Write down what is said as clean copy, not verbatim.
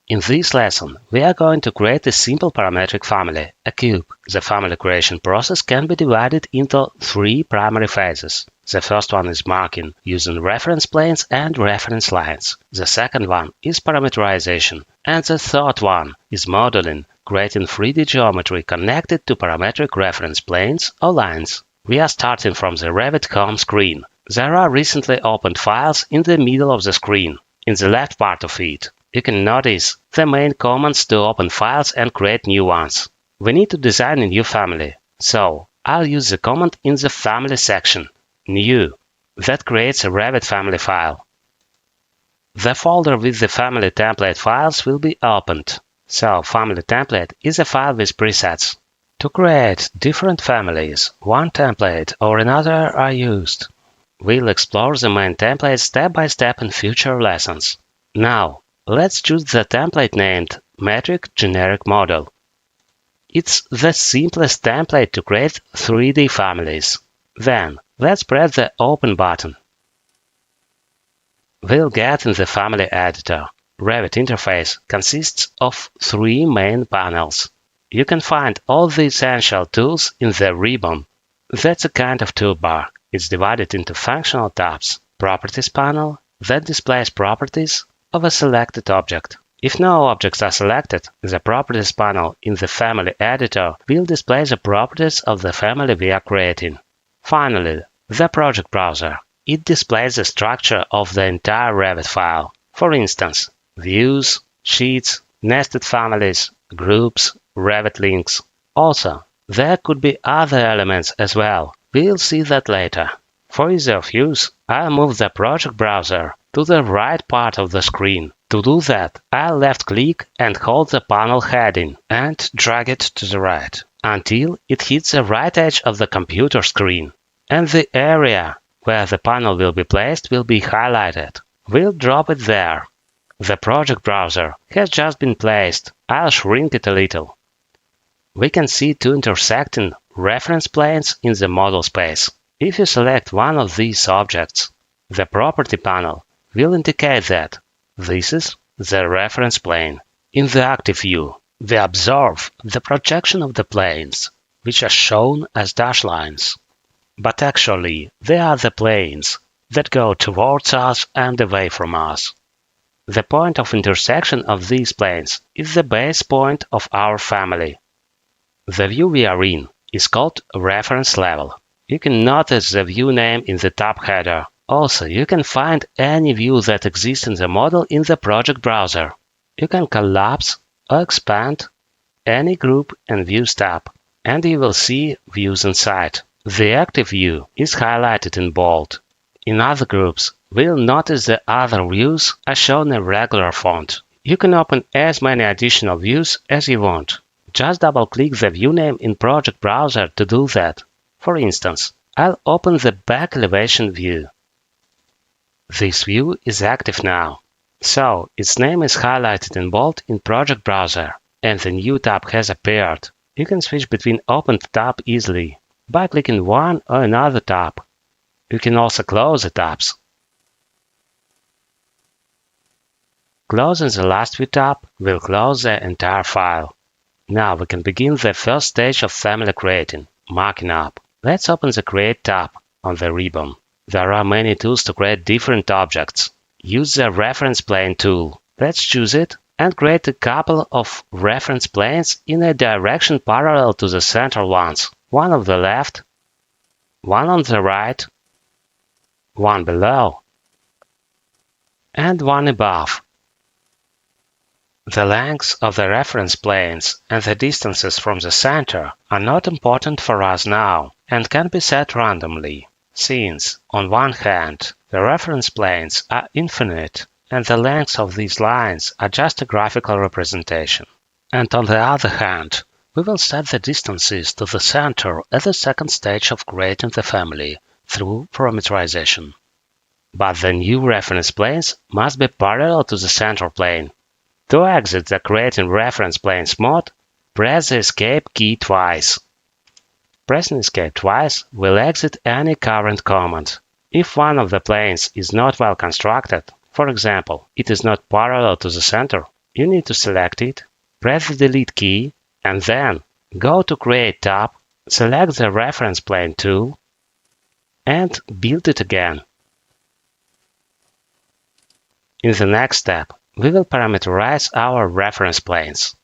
In this lesson, we are going to create a simple parametric family, a cube. The family creation process can be divided into three primary phases. The first one is marking using reference planes and reference lines. The second one is parameterization. And the third one is modeling, creating 3D geometry connected to parametric reference planes or lines. We are starting from the Revit home screen. There are recently opened files in the middle of the screen. In the left part of it, you can notice the main commands to open files and create new ones. We need to design a new family, so I'll use the command in the Family section, New, that creates a Revit family file. The folder with the family template files will be opened. So, Family Template is a file with presets. To create different families, one template or another are used. We'll explore the main template step by step in future lessons. Now, let's choose the template named Metric Generic Model. It's the simplest template to create 3D families. Then, let's press the Open button. We'll get in the Family Editor. Revit interface consists of three main panels. You can find all the essential tools in the ribbon. That's a kind of toolbar. It's divided into functional tabs. Properties panel that displays properties of a selected object. If no objects are selected, the Properties panel in the Family Editor will display the properties of the family we are creating. Finally, the Project Browser. It displays the structure of the entire Revit file. For instance, views, sheets, nested families, groups, Revit links. Also, there could be other elements as well. We'll see that later. For ease of use, I'll move the Project Browser to the right part of the screen. To do that, I'll left-click and hold the panel heading and drag it to the right until it hits the right edge of the computer screen. And the area where the panel will be placed will be highlighted. We'll drop it there. The Project Browser has just been placed. I'll shrink it a little. We can see two intersecting reference planes in the model space. If you select one of these objects, the Property panel will indicate that this is the reference plane. In the active view, we observe the projection of the planes, which are shown as dashed lines. But actually, they are the planes that go towards us and away from us. The point of intersection of these planes is the base point of our family. The view we are in is called Reference Level. You can notice the view name in the tab header. Also, you can find any view that exists in the model in the Project Browser. You can collapse or expand any group and Views tab, and you will see views inside. The active view is highlighted in bold. In other groups, we'll notice the other views are shown in regular font. You can open as many additional views as you want. Just double-click the view name in Project Browser to do that. For instance, I'll open the back elevation view. This view is active now, so its name is highlighted in bold in Project Browser, and the new tab has appeared. You can switch between opened tabs easily by clicking one or another tab. You can also close the tabs. Closing the last view tab will close the entire file. Now we can begin the first stage of family creating, marking up. Let's open the Create tab on the ribbon. There are many tools to create different objects. Use the Reference Plane tool. Let's choose it and create a couple of reference planes in a direction parallel to the center ones. One on the left, one on the right, one below, and one above. The lengths of the reference planes and the distances from the center are not important for us now and can be set randomly, since, on one hand, the reference planes are infinite and the lengths of these lines are just a graphical representation. And on the other hand, we will set the distances to the center at the second stage of creating the family through parameterization. But the new reference planes must be parallel to the center plane. To exit the Creating Reference Planes mode, press the Escape key twice. Pressing Escape twice will exit any current command. If one of the planes is not well constructed, for example, it is not parallel to the center, You need to select it, press the Delete key, and then go to Create tab, select the Reference Plane tool, and build it again. In the next step, we will parameterize our reference planes.